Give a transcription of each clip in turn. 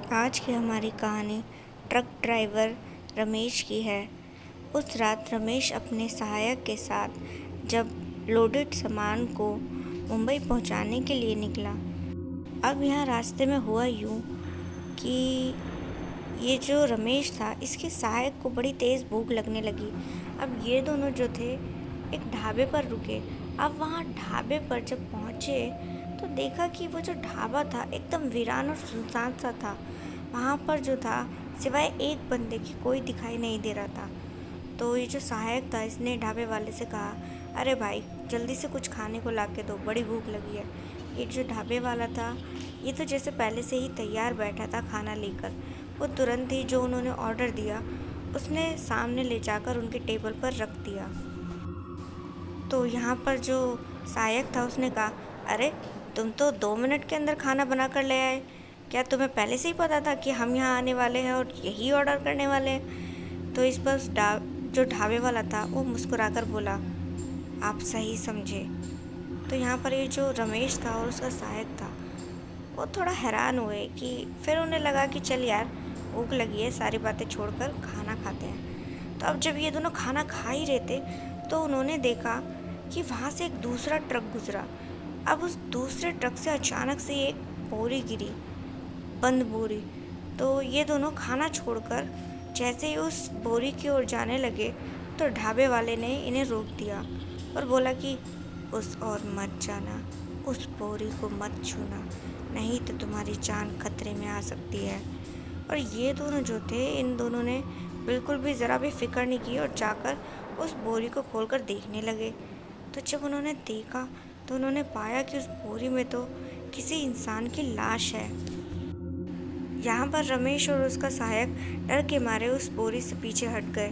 आज की हमारी कहानी ट्रक ड्राइवर रमेश की है। उस रात रमेश अपने सहायक के साथ जब लोडेड सामान को मुंबई पहुंचाने के लिए निकला। अब यहाँ रास्ते में हुआ यूँ कि ये जो रमेश था, इसके सहायक को बड़ी तेज़ भूख लगने लगी। अब ये दोनों जो थे एक ढाबे पर रुके। अब वहाँ ढाबे पर जब पहुँचे तो देखा कि वो जो ढाबा था एकदम वीरान और सुनसान सा था। वहाँ पर जो था सिवाय एक बंदे के कोई दिखाई नहीं दे रहा था। तो ये जो सहायक था, इसने ढाबे वाले से कहा, अरे भाई जल्दी से कुछ खाने को ला के दो, बड़ी भूख लगी है। ये जो ढाबे वाला था, ये तो जैसे पहले से ही तैयार बैठा था खाना लेकर। वो तुरंत ही जो उन्होंने ऑर्डर दिया उसने सामने ले जाकर उनके टेबल पर रख दिया। तो यहाँ पर जो सहायक था उसने कहा, अरे तुम तो 2 मिनट के अंदर खाना बना कर ले आए। क्या तुम्हें पहले से ही पता था कि हम यहाँ आने वाले हैं और यही ऑर्डर करने वाले हैं? तो इस पर जो ढाबे वाला था वो मुस्कुराकर बोला, आप सही समझे। तो यहाँ पर ये जो रमेश था और उसका सहायक था, वो थोड़ा हैरान हुए कि फिर उन्हें लगा कि चल यार, भूख लगी है, सारी बातें छोड़कर खाना खाते हैं। तो अब जब ये दोनों खाना खा ही रहे थे तो उन्होंने देखा कि वहाँ से एक दूसरा ट्रक गुजरा। अब उस दूसरे ट्रक से अचानक से एक बोरी गिरी, बंद बोरी। तो ये दोनों खाना छोड़कर जैसे ही उस बोरी की ओर जाने लगे तो ढाबे वाले ने इन्हें रोक दिया और बोला कि उस ओर मत जाना, उस बोरी को मत छूना, नहीं तो तुम्हारी जान खतरे में आ सकती है। और ये दोनों जो थे, इन दोनों ने बिल्कुल भी ज़रा भी फिक्र नहीं की और जाकर उस बोरी को खोलकर देखने लगे। तो जब उन्होंने देखा तो उन्होंने पाया कि उस बोरी में तो किसी इंसान की लाश है। यहाँ पर रमेश और उसका सहायक डर के मारे उस बोरी से पीछे हट गए।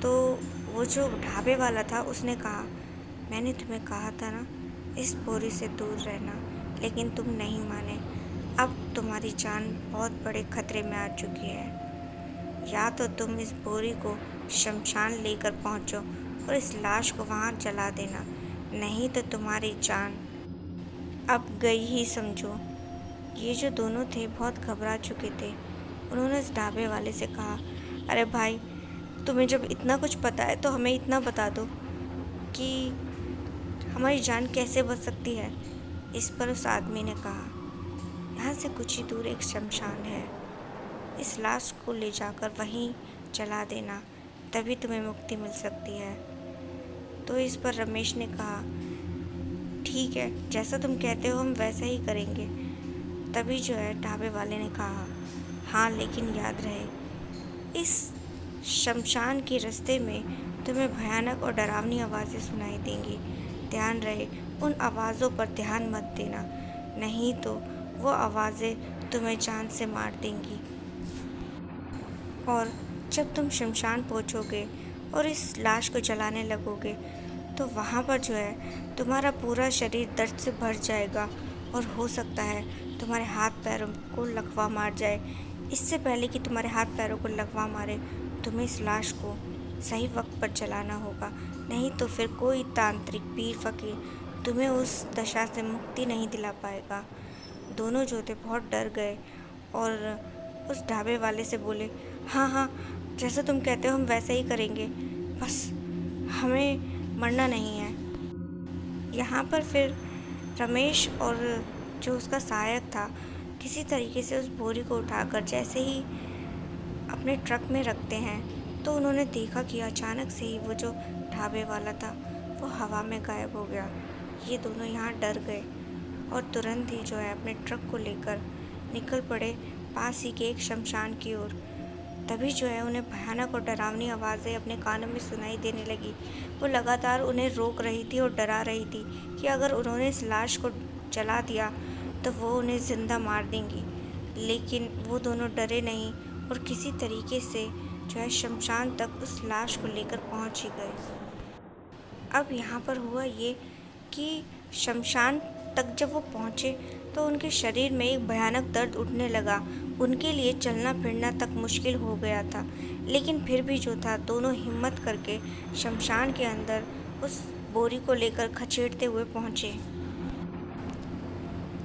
तो वो जो ढाबे वाला था उसने कहा, मैंने तुम्हें कहा था ना इस बोरी से दूर रहना, लेकिन तुम नहीं माने। अब तुम्हारी जान बहुत बड़े खतरे में आ चुकी है। या तो तुम इस बोरी को शमशान लेकर पहुंचो और इस लाश को वहां जला देना, नहीं तो तुम्हारी जान अब गई ही समझो। ये जो दोनों थे बहुत घबरा चुके थे। उन्होंने इस ढाबे वाले से कहा, अरे भाई तुम्हें जब इतना कुछ पता है तो हमें इतना बता दो कि हमारी जान कैसे बच सकती है। इस पर उस आदमी ने कहा, यहाँ से कुछ ही दूर एक शमशान है, इस लाश को ले जाकर वहीं जला देना, तभी तुम्हें मुक्ति मिल सकती है। तो इस पर रमेश ने कहा, ठीक है, जैसा तुम कहते हो हम वैसा ही करेंगे। तभी जो है ढाबे वाले ने कहा, हाँ लेकिन याद रहे इस शमशान के रास्ते में तुम्हें भयानक और डरावनी आवाज़ें सुनाई देंगी। ध्यान रहे उन आवाज़ों पर ध्यान मत देना, नहीं तो वो आवाज़ें तुम्हें जान से मार देंगी। और जब तुम शमशान पहुंचोगे और इस लाश को जलाने लगोगे तो वहाँ पर जो है तुम्हारा पूरा शरीर दर्द से भर जाएगा और हो सकता है तुम्हारे हाथ पैरों को लकवा मार जाए। इससे पहले कि तुम्हारे हाथ पैरों को लकवा मारे, तुम्हें इस लाश को सही वक्त पर जलाना होगा, नहीं तो फिर कोई तांत्रिक पीर फकीर तुम्हें उस दशा से मुक्ति नहीं दिला पाएगा। दोनों जो थे बहुत डर गए और उस ढाबे वाले से बोले, हाँ हाँ, जैसा तुम कहते हो हम वैसा ही करेंगे, बस हमें मरना नहीं है। यहाँ पर फिर रमेश और जो उसका सहायक था किसी तरीके से उस बोरी को उठाकर जैसे ही अपने ट्रक में रखते हैं तो उन्होंने देखा कि अचानक से ही वो जो ढाबे वाला था वो हवा में गायब हो गया। ये दोनों यहाँ डर गए और तुरंत ही जो है अपने ट्रक को लेकर निकल पड़े पास ही के एक शमशान की ओर। तभी जो है उन्हें भयानक और डरावनी आवाज़ें अपने कानों में सुनाई देने लगी। वो लगातार उन्हें रोक रही थी और डरा रही थी कि अगर उन्होंने इस लाश को जला दिया तो वो उन्हें ज़िंदा मार देंगी। लेकिन वो दोनों डरे नहीं और किसी तरीके से जो है शमशान तक उस लाश को लेकर पहुंच ही गए। अब यहाँ पर हुआ ये कि शमशान तक जब वो पहुँचे तो उनके शरीर में एक भयानक दर्द उठने लगा। उनके लिए चलना फिरना तक मुश्किल हो गया था, लेकिन फिर भी जो था दोनों हिम्मत करके शमशान के अंदर उस बोरी को लेकर खचेड़ते हुए पहुँचे।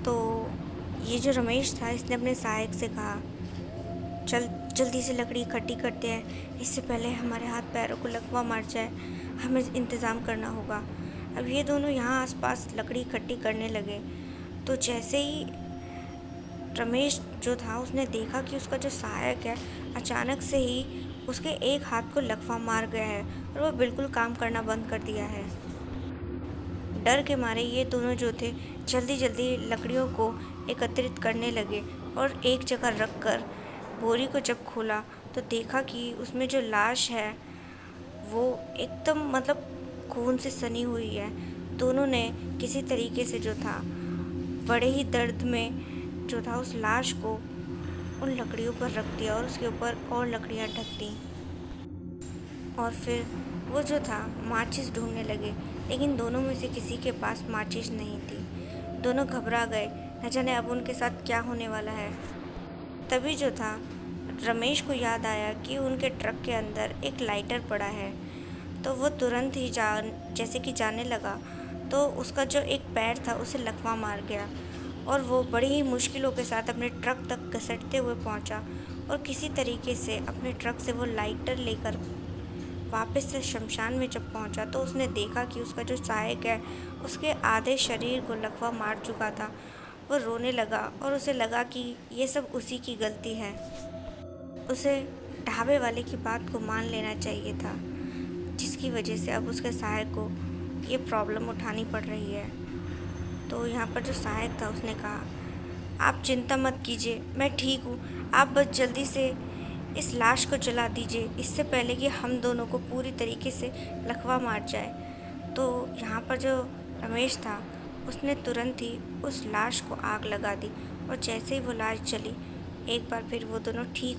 तो ये जो रमेश था इसने अपने सहायक से कहा, चल जल्दी से लकड़ी इकट्ठी करते हैं, इससे पहले हमारे हाथ पैरों को लकवा मार जाए, हमें इंतज़ाम करना होगा। अब ये दोनों यहाँ आसपास लकड़ी इकट्ठी करने लगे, तो जैसे ही रमेश जो था उसने देखा कि उसका जो सहायक है अचानक से ही उसके एक हाथ को लकवा मार गया है और वह बिल्कुल काम करना बंद कर दिया है। डर के मारे ये दोनों जो थे जल्दी जल्दी लकड़ियों को एकत्रित करने लगे और एक जगह रख कर बोरी को जब खोला तो देखा कि उसमें जो लाश है वो एकदम मतलब खून से सनी हुई है। दोनों ने किसी तरीके से जो था बड़े ही दर्द में जो था उस लाश को उन लकड़ियों पर रख दिया और उसके ऊपर और लकड़ियां ढक दी। और फिर वो जो था माचिस ढूंढने लगे, लेकिन दोनों में से किसी के पास माचिस नहीं थी। दोनों घबरा गए, न जाने अब उनके साथ क्या होने वाला है। तभी जो था रमेश को याद आया कि उनके ट्रक के अंदर एक लाइटर पड़ा है, तो वो तुरंत ही जैसे कि जाने लगा तो उसका जो एक पैर था उसे लकवा मार गया और वो बड़ी ही मुश्किलों के साथ अपने ट्रक तक घसीटते हुए पहुंचा और किसी तरीके से अपने ट्रक से वो लाइटर लेकर वापस से शमशान में जब पहुंचा तो उसने देखा कि उसका जो सहायक है उसके आधे शरीर को लकवा मार चुका था। वो रोने लगा और उसे लगा कि ये सब उसी की गलती है, उसे ढाबे वाले की बात को मान लेना चाहिए था, जिसकी वजह से अब उसके सहायक को ये प्रॉब्लम उठानी पड़ रही है। तो यहाँ पर जो सहायक था उसने कहा, आप चिंता मत कीजिए, मैं ठीक हूँ, आप बस जल्दी से इस लाश को जला दीजिए, इससे पहले कि हम दोनों को पूरी तरीके से लकवा मार जाए। तो यहाँ पर जो रमेश था उसने तुरंत ही उस लाश को आग लगा दी और जैसे ही वो लाश जली एक बार फिर वो दोनों ठीक हो